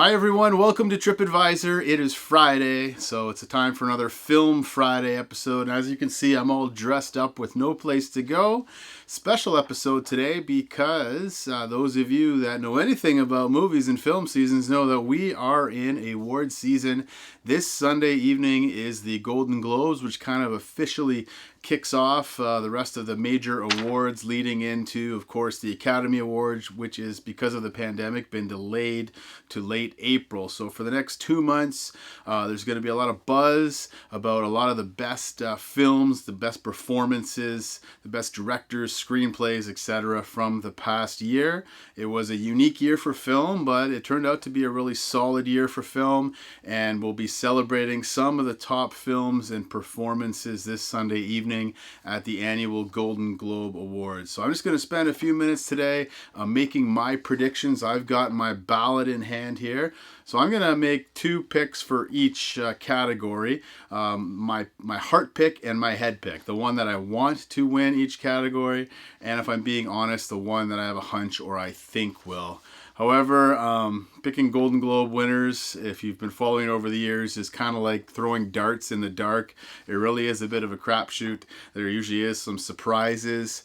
Hi everyone, welcome to Tripp Advisor. It is Friday, so it's a time for another Film Friday episode. And as you can see, I'm all dressed up with no place to go. Special episode today because those of you that know anything about movies and film seasons know that we are in award season. This Sunday evening is the Golden Globes, which kind of officially kicks off the rest of the major awards leading into, of course, the Academy Awards, which is, because of the pandemic, been delayed to late April. So for the next 2 months, there's going to be a lot of buzz about a lot of the best films, the best performances, the best directors, screenplays, etc. from the past year. It was a unique year for film, but it turned out to be a really solid year for film, and we'll be celebrating some of the top films and performances this Sunday evening at the annual Golden Globe Awards. So I'm just going to spend a few minutes today making my predictions. I've got my ballot in hand here. So I'm going to make 2 picks for each category. My heart pick and my head pick. The one that I want to win each category, and if I'm being honest, the one that I have a hunch or I think will. However, picking Golden Globe winners, if you've been following over the years, is kind of like throwing darts in the dark. It really is a bit of a crapshoot. There usually is some surprises.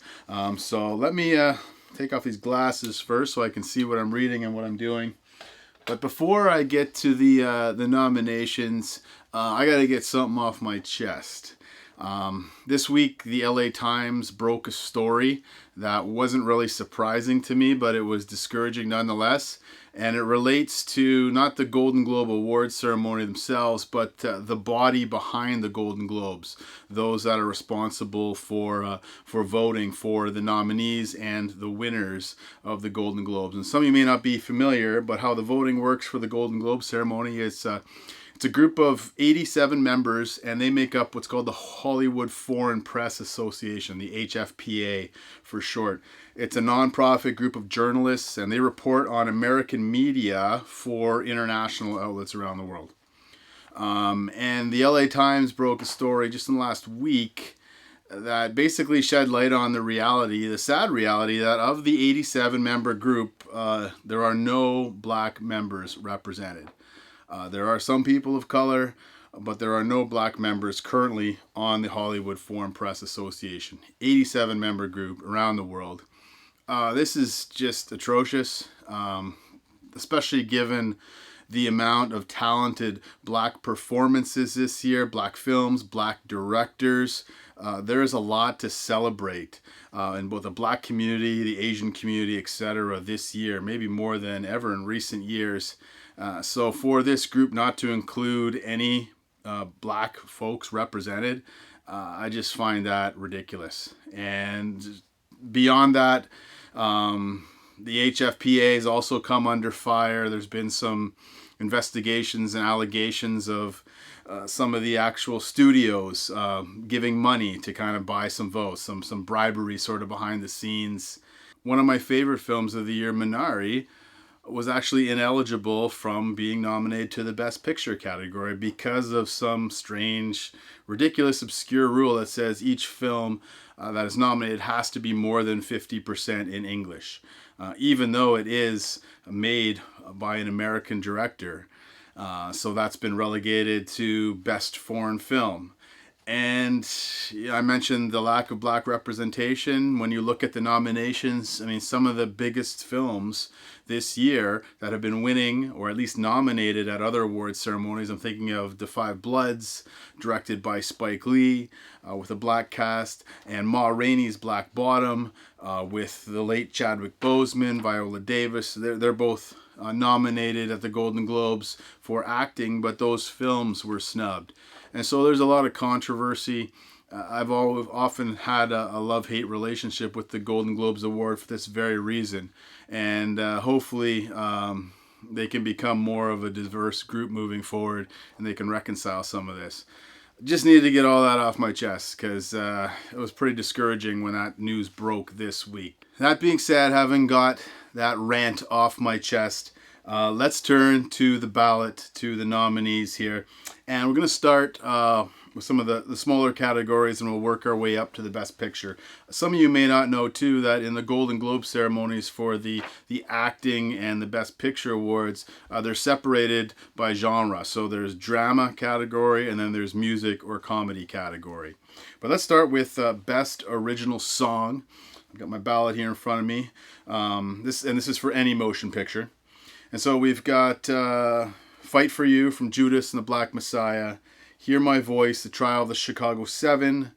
So let me take off these glasses first so I can see what I'm reading and what I'm doing. But before I get to the nominations, I got to get something off my chest. This week, the LA Times broke a story that wasn't really surprising to me, but it was discouraging nonetheless. And it relates to not the Golden Globe Awards ceremony themselves, but the body behind the Golden Globes, those that are responsible for voting for the nominees and the winners of the Golden Globes. And some of you may not be familiar, but how the voting works for the Golden Globe ceremony is it's a group of 87 members, and they make up what's called the Hollywood Foreign Press Association, the HFPA for short. It's a nonprofit group of journalists, and they report on American media for international outlets around the world. And the LA Times broke a story just in the last week that basically shed light on the reality, the sad reality, that of the 87-member group, there are no black members represented. There are some people of color, but there are no black members currently on the Hollywood Foreign Press Association. 87-member group around the world. This is just atrocious, especially given the amount of talented black performances this year, black films, black directors. There is a lot to celebrate in both the black community, the Asian community, etc. this year, maybe more than ever in recent years. So for this group not to include any black folks represented, I just find that ridiculous. And beyond that, the HFPA has also come under fire. There's been some investigations and allegations of some of the actual studios giving money to kind of buy some votes, some bribery sort of behind the scenes. One of my favorite films of the year, Minari, was actually ineligible from being nominated to the Best Picture category because of some strange, ridiculous, obscure rule that says each film that is nominated has to be more than 50% in English, even though it is made by an American director. So that's been relegated to Best Foreign Film. And I mentioned the lack of black representation. When you look at the nominations, I mean, some of the biggest films this year that have been winning, or at least nominated at other award ceremonies, I'm thinking of The Five Bloods, directed by Spike Lee, with a black cast, and Ma Rainey's Black Bottom, with the late Chadwick Boseman, Viola Davis. They're both nominated at the Golden Globes for acting, but those films were snubbed. And so there's a lot of controversy. I've often had a love-hate relationship with the Golden Globes Award for this very reason. And hopefully they can become more of a diverse group moving forward, and they can reconcile some of this. Just needed to get all that off my chest because it was pretty discouraging when that news broke this week. That being said, having got that rant off my chest, Let's turn to the ballot, to the nominees here. And we're going to start with some of the smaller categories, and we'll work our way up to the Best Picture. Some of you may not know, too, that in the Golden Globe ceremonies for the acting and the Best Picture awards, they're separated by genre. So there's drama category, and then there's music or comedy category. But let's start with Best Original Song. I've got my ballot here in front of me. This is for any motion picture. And so we've got Fight for You from Judas and the Black Messiah, Hear My Voice, The Trial of the Chicago 7,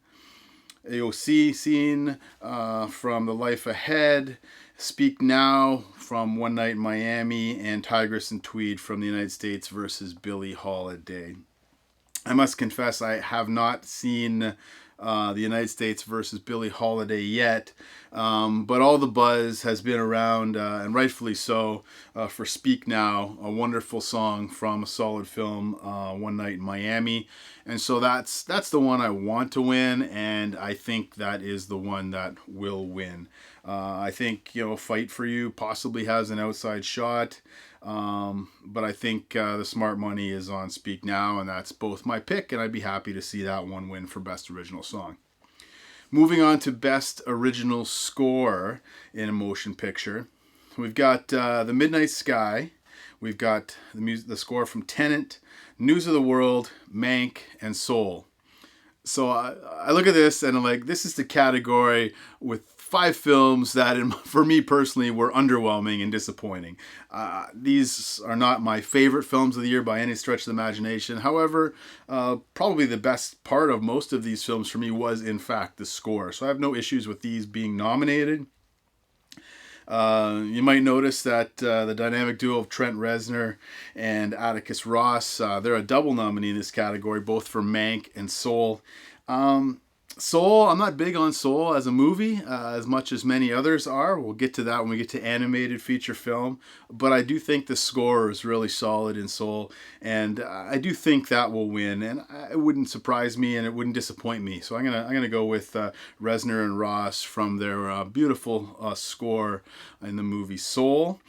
AOC Scene from The Life Ahead, Speak Now from One Night in Miami, and Tigress and Tweed from the United States versus Billie Holiday. I must confess I have not seen the United States versus Billie Holiday yet, but all the buzz has been around, and rightfully so, for Speak Now, a wonderful song from a solid film, One Night in Miami. And so that's the one I want to win, and I think that is the one that will win. I think, Fight for You possibly has an outside shot. But I think the smart money is on Speak Now, and that's both my pick, and I'd be happy to see that one win for Best Original Song. Moving on to Best Original Score in a motion picture, we've got The Midnight Sky, we've got the score from Tenet, News of the World, Mank, and Soul. So I look at this and I'm like, this is the category with 5 films that, for me personally, were underwhelming and disappointing. These are not my favorite films of the year by any stretch of the imagination. However, probably the best part of most of these films for me was, in fact, the score. So I have no issues with these being nominated. You might notice that the dynamic duo of Trent Reznor and Atticus Ross, they're a double nominee in this category, both for Mank and Soul. Soul, I'm not big on Soul as a movie, as much as many others are. We'll get to that when we get to animated feature film. But I do think the score is really solid in Soul, and I do think that will win. And it wouldn't surprise me, and it wouldn't disappoint me. So I'm gonna go with Reznor and Ross from their beautiful score in the movie Soul.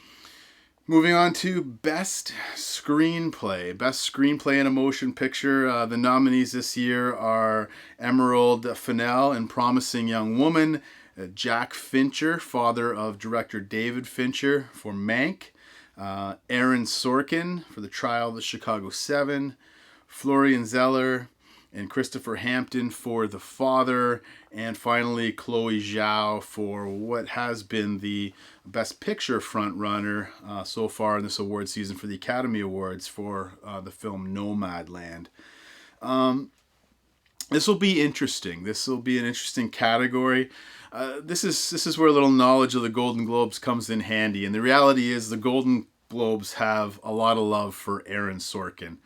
Moving on to Best Screenplay. Best Screenplay in a Motion Picture. The nominees this year are Emerald Fennell in Promising Young Woman, Jack Fincher, father of director David Fincher, for Mank, Aaron Sorkin for The Trial of the Chicago 7, Florian Zeller and Christopher Hampton for The Father, and finally Chloe Zhao for what has been the Best Picture frontrunner so far in this award season for the Academy Awards for the film Nomadland. This will be interesting. This will be an interesting category. This is where a little knowledge of the Golden Globes comes in handy, and the reality is the Golden Globes have a lot of love for Aaron Sorkin.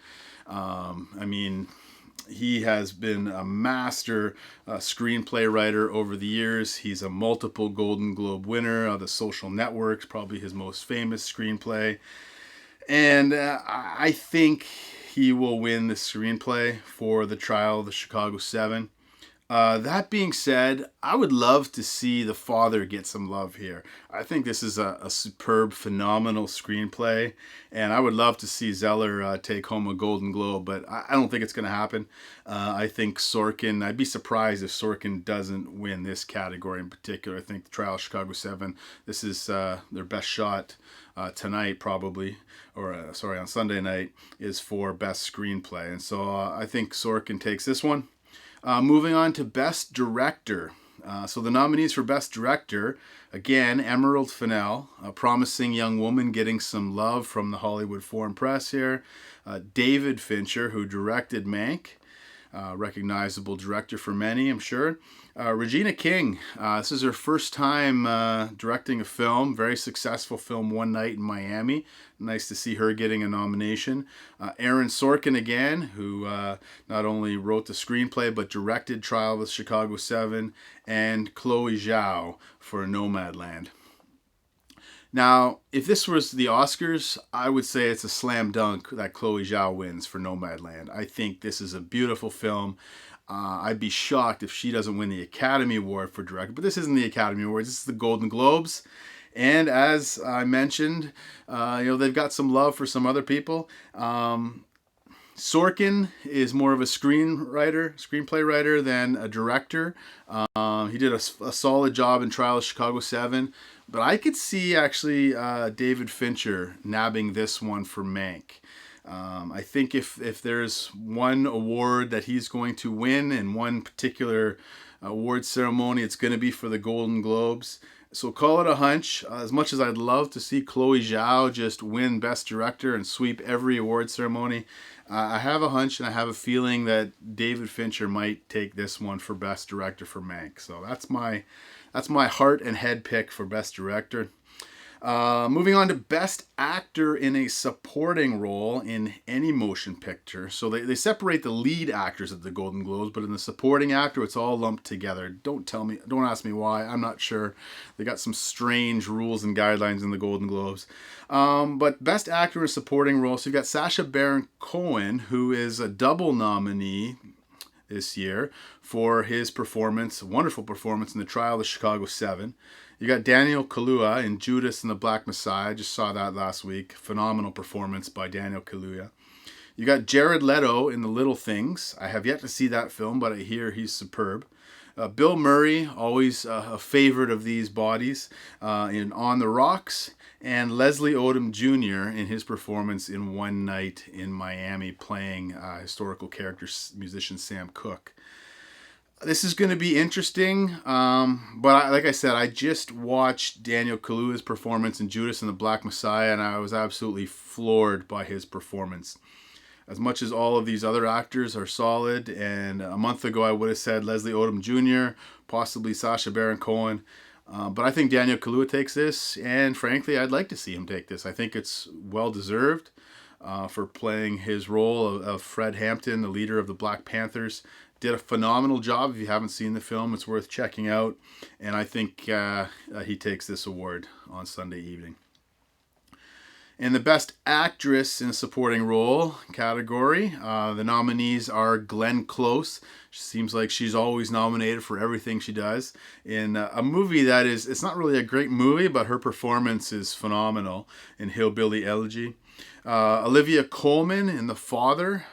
He has been a master screenplay writer over the years. He's a multiple Golden Globe winner of The Social Network, probably his most famous screenplay. And I think he will win the screenplay for The Trial of the Chicago 7. That being said, I would love to see The Father get some love here. I think this is a superb, phenomenal screenplay, and I would love to see Zeller take home a Golden Globe, but I don't think it's going to happen. I think Sorkin, I'd be surprised if Sorkin doesn't win this category in particular. I think The Trial of Chicago 7, this is their best shot tonight probably, on Sunday night, is for Best Screenplay. And so I think Sorkin takes this one. Moving on to Best Director. So the nominees for Best Director, again, Emerald Fennell, a Promising Young Woman, getting some love from the Hollywood Foreign Press here. David Fincher, who directed Mank, recognizable director for many, I'm sure. Regina King, this is her first time directing a film, very successful film, One Night in Miami. Nice to see her getting a nomination. Aaron Sorkin again, who not only wrote the screenplay but directed Trial of the Chicago 7, and Chloe Zhao for Nomadland. Now, if this was the Oscars, I would say it's a slam dunk that Chloe Zhao wins for Nomadland. I think this is a beautiful film. I'd be shocked if she doesn't win the Academy Award for director, but this isn't the Academy Awards, this is the Golden Globes. And as I mentioned, they've got some love for some other people. Sorkin is more of a screenplay writer than a director. He did a solid job in Trial of Chicago 7, but I could see actually David Fincher nabbing this one for Mank. I think if there's one award that he's going to win in one particular award ceremony, it's going to be for the Golden Globes. So call it a hunch. As much as I'd love to see Chloe Zhao just win Best Director and sweep every award ceremony, I have a hunch and I have a feeling that David Fincher might take this one for Best Director for Mank. So that's my heart and head pick for Best Director. Moving on to Best Actor in a Supporting Role in any motion picture. So they separate the lead actors at the Golden Globes, but in the supporting actor, it's all lumped together. Don't ask me why. I'm not sure. They got some strange rules and guidelines in the Golden Globes. But Best Actor in a Supporting Role. So you've got Sacha Baron Cohen, who is a double nominee this year for his wonderful performance in the Trial of Chicago 7. You got Daniel Kaluuya in Judas and the Black Messiah. I just saw that last week. Phenomenal performance by Daniel Kaluuya. You got Jared Leto in The Little Things. I have yet to see that film, but I hear he's superb. Bill Murray, always a favorite of these bodies, in On the Rocks. And Leslie Odom Jr. in his performance in One Night in Miami, playing historical character musician Sam Cooke. This is going to be interesting, but like I said, I just watched Daniel Kaluuya's performance in Judas and the Black Messiah, and I was absolutely floored by his performance. As much as all of these other actors are solid, and a month ago I would have said Leslie Odom Jr., possibly Sacha Baron Cohen, but I think Daniel Kaluuya takes this, and frankly, I'd like to see him take this. I think it's well-deserved for playing his role of Fred Hampton, the leader of the Black Panthers. Did a phenomenal job. If you haven't seen the film, it's worth checking out. And I think he takes this award on Sunday evening. In the Best Actress in a Supporting Role category, the nominees are Glenn Close. She seems like she's always nominated for everything she does. In a movie that it's not really a great movie, but her performance is phenomenal in Hillbilly Elegy. Olivia Colman in The Father.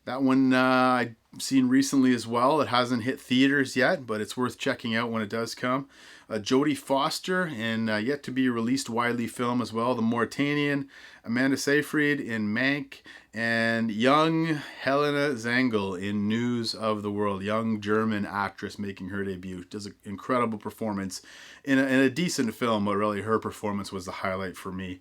That one I've seen recently as well. It hasn't hit theaters yet, but it's worth checking out when it does come. Jodie Foster in yet to be released widely film as well, The Mauritanian. Amanda Seyfried in Mank. And young Helena Zengel in News of the World. Young German actress making her debut. Does an incredible performance in a decent film, but really her performance was the highlight for me.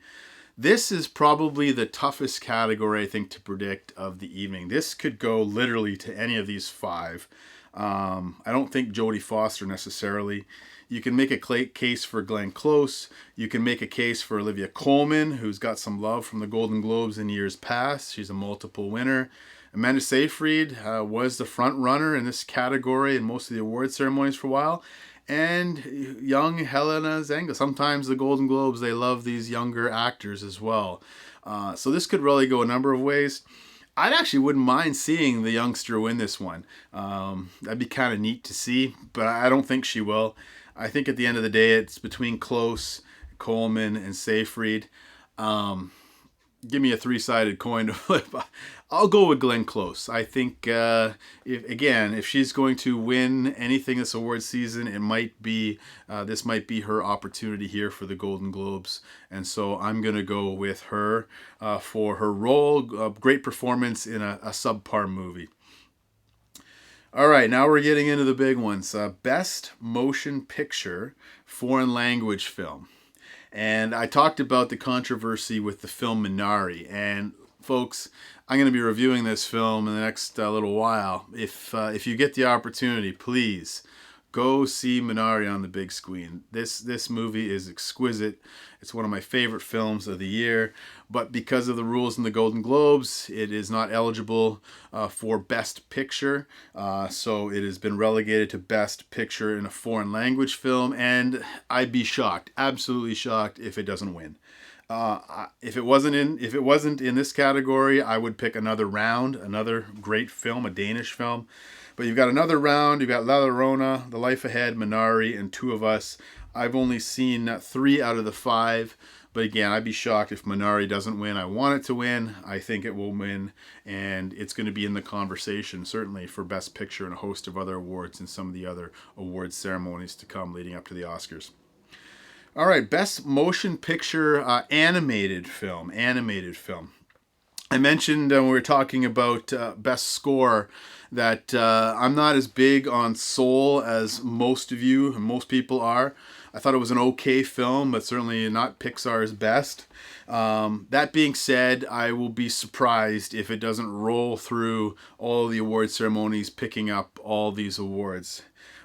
This is probably the toughest category, I think, to predict of the evening. This could go literally to any of these five. I don't think Jodie Foster necessarily. You can make a case for Glenn Close. You can make a case for Olivia Colman, who's got some love from the Golden Globes in years past. She's a multiple winner. Amanda Seyfried was the front runner in this category in most of the award ceremonies for a while. And young Helena Zengel. Sometimes the Golden Globes, they love these younger actors as well. So this could really go a number of ways. I actually wouldn't mind seeing the youngster win this one. That'd be kind of neat to see, but I don't think she will. I think at the end of the day, it's between Close, Coleman, and Seyfried. Give me a three-sided coin to flip. I'll go with Glenn Close. I think, if she's going to win anything this award season, this might be her opportunity here for the Golden Globes. And so I'm going to go with her for her role, great performance in a subpar movie. All right, now we're getting into the big ones. Best Motion Picture Foreign Language Film. And I talked about the controversy with the film Minari. And folks, I'm going to be reviewing this film in the next little while. If you get the opportunity, please go see Minari on the big screen. This movie is exquisite. It's one of my favorite films of the year. But because of the rules in the Golden Globes, it is not eligible for Best Picture. So it has been relegated to Best Picture in a Foreign Language Film. And I'd be shocked, absolutely shocked, if it doesn't win. If it wasn't in this category, I would pick another great film, a Danish film. But you've got another round. You've got La Llorona, The Life Ahead, Minari, and Two of Us. I've only seen 3 out of the 5. But again, I'd be shocked if Minari doesn't win. I want it to win. I think it will win. And it's going to be in the conversation, certainly, for Best Picture and a host of other awards and some of the other awards ceremonies to come leading up to the Oscars. All right, Best Motion Picture Animated Film. Animated Film. I mentioned when we were talking about Best Score that I'm not as big on Soul as most of you and most people are. I thought it was an okay film, but certainly not Pixar's best. That being said, I will be surprised if it doesn't roll through all the award ceremonies picking up all these awards.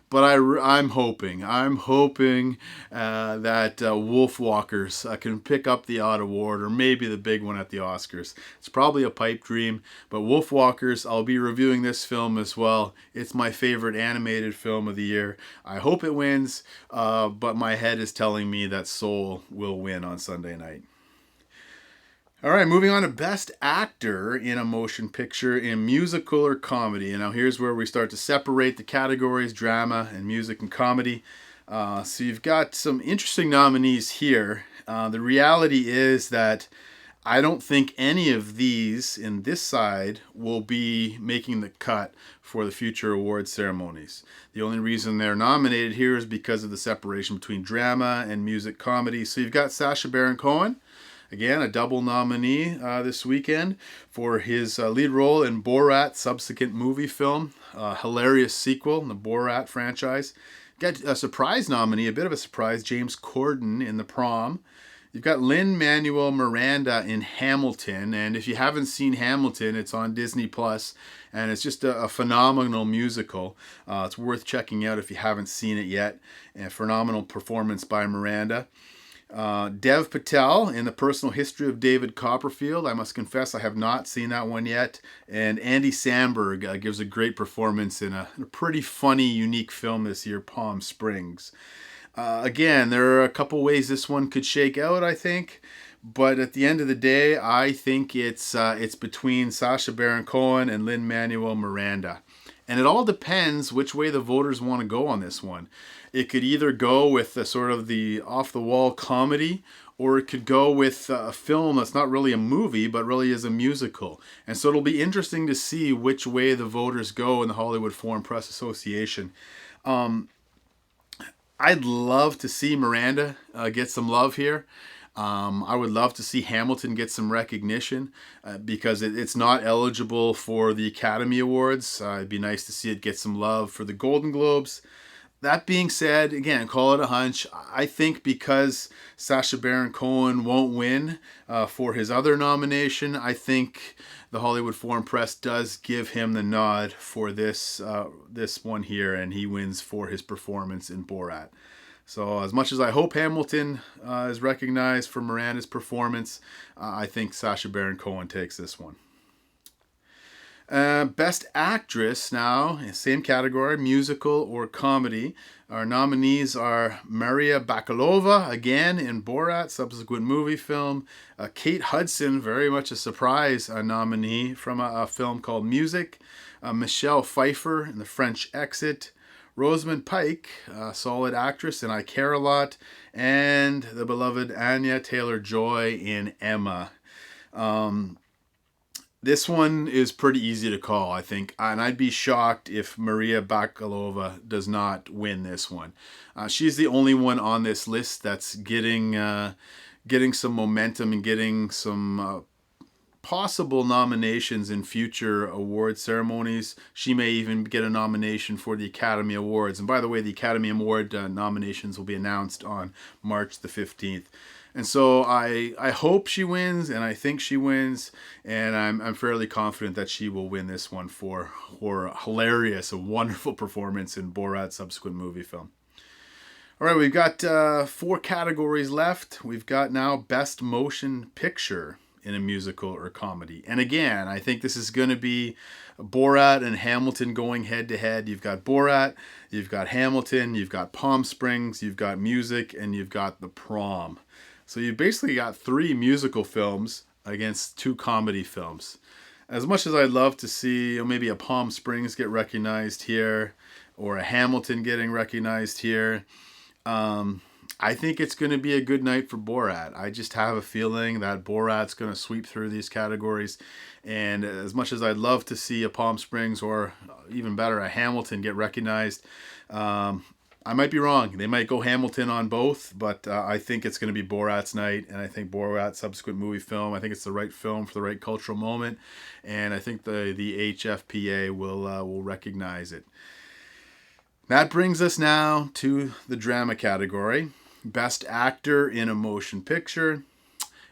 But I'm hoping that Wolfwalkers can pick up the odd award or maybe the big one at the Oscars. It's probably a pipe dream, but Wolfwalkers, I'll be reviewing this film as well. It's my favorite animated film of the year. I hope it wins, but my head is telling me that Soul will win on Sunday night. All right, moving on to Best Actor in a Motion Picture in Musical or Comedy. And now here's where we start to separate the categories, drama and music and comedy. So you've got some interesting nominees here. The reality is that I don't think any of these in this side will be making the cut for the future awards ceremonies. The only reason they're nominated here is because of the separation between drama and music comedy. So you've got Sacha Baron Cohen. Again, a double nominee this weekend for his lead role in Borat subsequent movie film, hilarious sequel in the Borat franchise. Got a surprise nominee, a bit of a surprise, James Corden in The Prom. You've got Lin-Manuel Miranda in Hamilton, and if you haven't seen Hamilton, it's on Disney Plus, and it's just a phenomenal musical. It's worth checking out if you haven't seen it yet. A phenomenal performance by Miranda. Dev Patel in The Personal History of David Copperfield. I must confess I have not seen that one yet. And Andy Samberg gives a great performance in a pretty funny, unique film this year, Palm Springs. Again, there are a couple ways this one could shake out, I think. But at the end of the day, I think it's between Sacha Baron Cohen and Lin-Manuel Miranda. And it all depends which way the voters want to go on this one. It could either go with the sort of the off-the-wall comedy, or it could go with a film that's not really a movie, but really is a musical. And so it'll be interesting to see which way the voters go in the Hollywood Foreign Press Association. I'd love to see Miranda get some love here. I would love to see Hamilton get some recognition because it's not eligible for the Academy Awards. It'd be nice to see it get some love for the Golden Globes. That being said, again, call it a hunch. I think because Sacha Baron Cohen won't win for his other nomination, I think the Hollywood Foreign Press does give him the nod for this one here, and he wins for his performance in Borat. So as much as I hope Hamilton is recognized for Miranda's performance, I think Sacha Baron Cohen takes this one. Best Actress now, same category, musical or comedy. Our nominees are Maria Bakalova, again in Borat, subsequent movie film. Kate Hudson, very much a surprise nominee from a film called Music. Michelle Pfeiffer in The French Exit. Rosamund Pike, solid actress in I Care a Lot. And the beloved Anya Taylor-Joy in Emma. This one is pretty easy to call, I think, and I'd be shocked if Maria Bakalova does not win this one. She's the only one on this list that's getting some momentum and getting some possible nominations in future award ceremonies. She may even get a nomination for the Academy Awards. And by the way, the Academy Award nominations will be announced on March the 15th. And so I hope she wins, and I think she wins, and I'm fairly confident that she will win this one for hilarious, a wonderful performance in Borat subsequent movie film. All right, we've got 4 categories left. We've got now Best Motion Picture in a musical or comedy. And again, I think this is going to be Borat and Hamilton going head to head. You've got Borat, you've got Hamilton, you've got Palm Springs, you've got Music, and you've got The Prom. So you basically got 3 musical films against 2 comedy films. as much as I'd love to see maybe a Palm Springs get recognized here or a Hamilton getting recognized here, I think it's going to be a good night for Borat. I just have a feeling that Borat's going to sweep through these categories. And as much as I'd love to see a Palm Springs or even better, a Hamilton get recognized, I might be wrong. They might go Hamilton on both, but I think it's going to be Borat's night, and I think Borat's subsequent movie film. I think it's the right film for the right cultural moment, and I think the HFPA will recognize it. That brings us now to the drama category. Best Actor in a Motion Picture.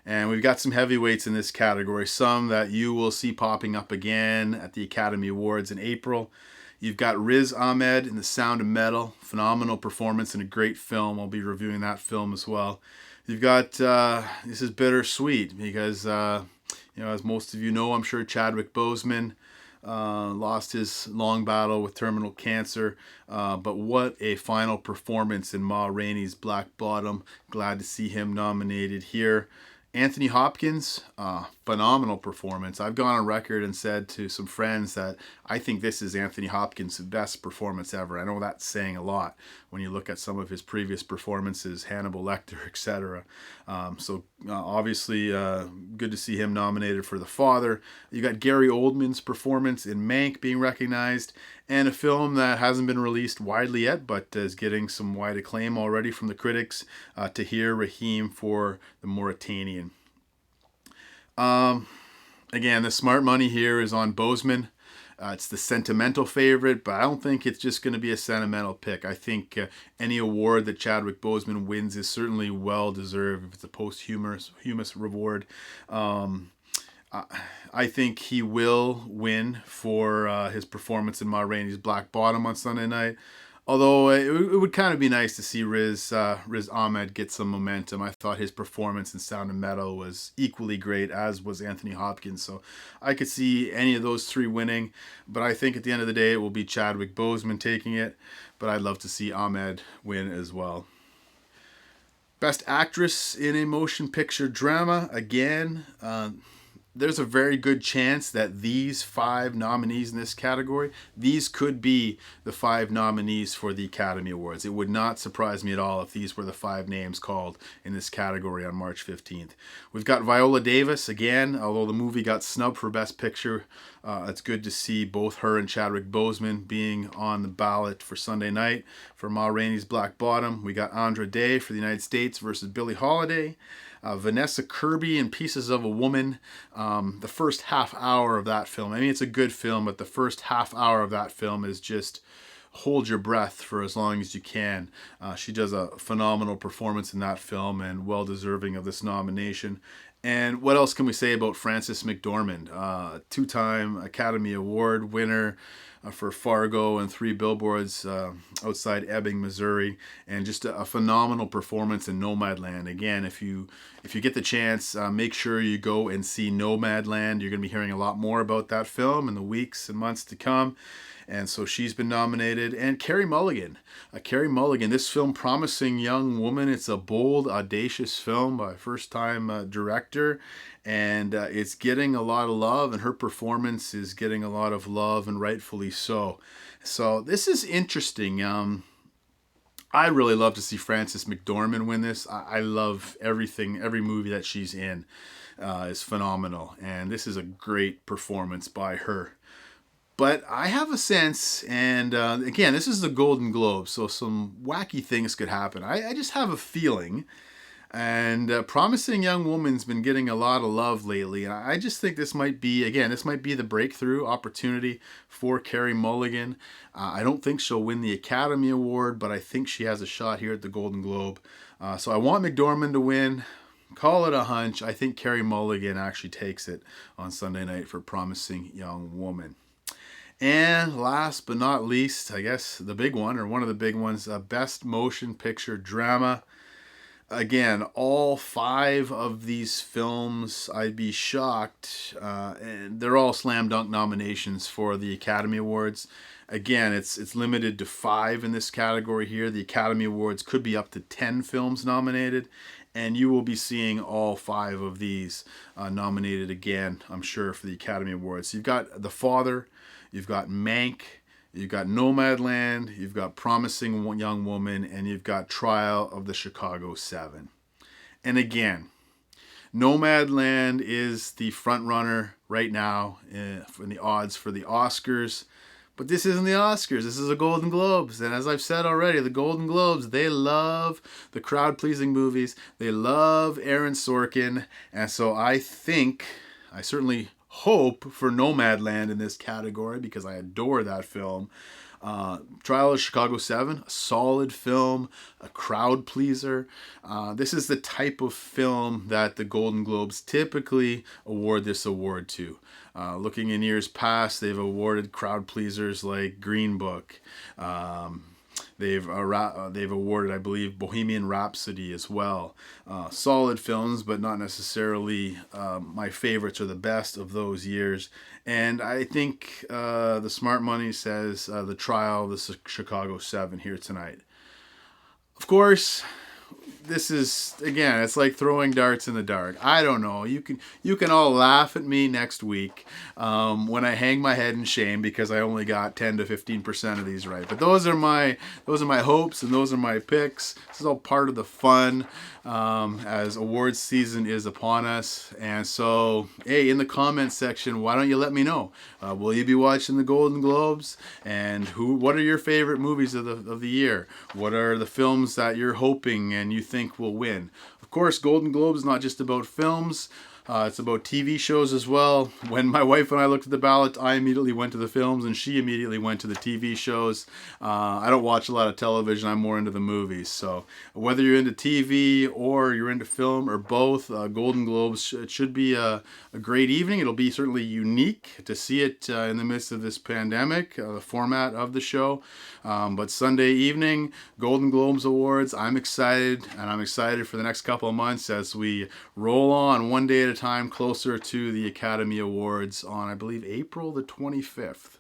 And we've got some heavyweights in this category, some that you will see popping up again at the Academy Awards in April. You've got Riz Ahmed in The Sound of Metal, phenomenal performance and a great film. I'll be reviewing that film as well. You've got, this is bittersweet because, as most of you know, I'm sure Chadwick Boseman lost his long battle with terminal cancer, but what a final performance in Ma Rainey's Black Bottom. Glad to see him nominated here. Anthony Hopkins, phenomenal performance. I've gone on record and said to some friends that I think this is Anthony Hopkins' best performance ever. I know that's saying a lot when you look at some of his previous performances, Hannibal Lecter, etc. Obviously, good to see him nominated for The Father. You got Gary Oldman's performance in Mank being recognized, and a film that hasn't been released widely yet, but is getting some wide acclaim already from the critics, Tahir Rahim for The Mauritanian. Again, the smart money here is on Boseman. It's the sentimental favorite, but I don't think it's just going to be a sentimental pick. I think any award that Chadwick Boseman wins is certainly well-deserved if it's a posthumous reward. I think he will win for his performance in Ma Rainey's Black Bottom on Sunday night. Although it would kind of be nice to see Riz Ahmed get some momentum. I thought his performance in Sound of Metal was equally great, as was Anthony Hopkins. So I could see any of those three winning. But I think at the end of the day, it will be Chadwick Boseman taking it. But I'd love to see Ahmed win as well. Best Actress in a Motion Picture Drama. Again, there's a very good chance that these 5 nominees in this category, these could be the 5 nominees for the Academy Awards. It would not surprise me at all if these were the 5 names called in this category on March 15th. We've got Viola Davis again, although the movie got snubbed for Best Picture. It's good to see both her and Chadwick Boseman being on the ballot for Sunday night for Ma Rainey's Black Bottom. We got Andra Day for the United States versus Billie Holiday. Vanessa Kirby in Pieces of a Woman. The first half hour of that film, I mean, it's a good film, but the first half hour of that film is just hold your breath for as long as you can. She does a phenomenal performance in that film and well deserving of this nomination. And what else can we say about Frances McDormand? 2-time Academy Award winner for Fargo and 3 Billboards Outside Ebbing, Missouri, and just a phenomenal performance in Nomadland. Again, if you get the chance, make sure you go and see Nomadland. You're going to be hearing a lot more about that film in the weeks and months to come. And so she's been nominated. And Carey Mulligan. This film, Promising Young Woman. It's a bold, audacious film by a first-time director. And it's getting a lot of love, and her performance is getting a lot of love, and rightfully so. So this is interesting. I really love to see Frances McDormand win this. I love everything, every movie that she's in is phenomenal. And this is a great performance by her. But I have a sense, and again, this is the Golden Globes, so some wacky things could happen. I just have a feeling, and Promising Young Woman's been getting a lot of love lately, and I just think this might be the breakthrough opportunity for Carey Mulligan. I don't think she'll win the Academy Award, but I think she has a shot here at the Golden Globe. So I want McDormand to win. Call it a hunch. I think Carey Mulligan actually takes it on Sunday night for Promising Young Woman. And last but not least, I guess the big one, or one of the big ones, Best Motion Picture Drama. Again, all 5 of these films, I'd be shocked, and they're all slam dunk nominations for the Academy Awards. Again, it's limited to 5 in this category here. The Academy Awards could be up to 10 films nominated. And you will be seeing all 5 of these nominated again, I'm sure, for the Academy Awards. You've got The Father, you've got Mank, you've got Nomadland, you've got Promising Young Woman, and you've got Trial of the Chicago 7. And again, Nomadland is the front runner right now in the odds for the Oscars. But this isn't the Oscars. This is the Golden Globes. And as I've said already, the Golden Globes, they love the crowd-pleasing movies. They love Aaron Sorkin. And so I certainly hope for Nomadland in this category because I adore that film. Trial of Chicago 7, a solid film, a crowd pleaser. This is the type of film that the Golden Globes typically award this award to. Looking in years past, they've awarded crowd pleasers like Green Book. They've awarded, I believe, Bohemian Rhapsody as well. Solid films, but not necessarily my favorites or the best of those years. And I think the smart money says the Trial of the Chicago 7 here tonight. Of course, this is, again, it's like throwing darts in the dark. I don't know. You can all laugh at me next week when I hang my head in shame because I only got 10 to 15% of these right. But those are my hopes and those are my picks. This is all part of the fun as awards season is upon us. And so, hey, in the comments section, why don't you let me know? Will you be watching the Golden Globes? And what are your favorite movies of the year? What are the films that you're hoping and you think will win? Of course, Golden Globe is not just about films. It's about TV shows as well. When my wife and I looked at the ballot, I immediately went to the films and she immediately went to the TV shows. I don't watch a lot of television. I'm more into the movies. So whether you're into TV or you're into film or both, Golden Globes, it should be a great evening. It'll be certainly unique to see it in the midst of this pandemic, the format of the show. But Sunday evening, Golden Globes Awards, I'm excited, and I'm excited for the next couple of months as we roll on one day at a time closer to the Academy Awards on, I believe, April the 25th.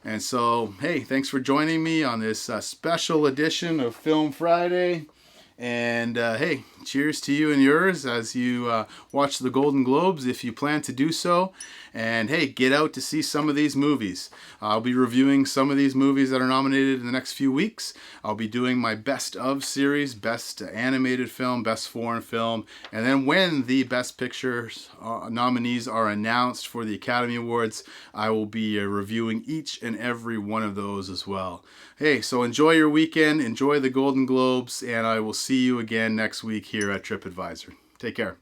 And so, hey, thanks for joining me on this special edition of Film Friday. And hey, cheers to you and yours as you watch the Golden Globes, if you plan to do so. And hey, get out to see some of these movies. I'll be reviewing some of these movies that are nominated in the next few weeks. I'll be doing my best of series, best animated film, best foreign film. And then when the Best Pictures nominees are announced for the Academy Awards, I will be reviewing each and every one of those as well. Hey, so enjoy your weekend, enjoy the Golden Globes, and I will see you again next week here at TripAdvisor. Take care.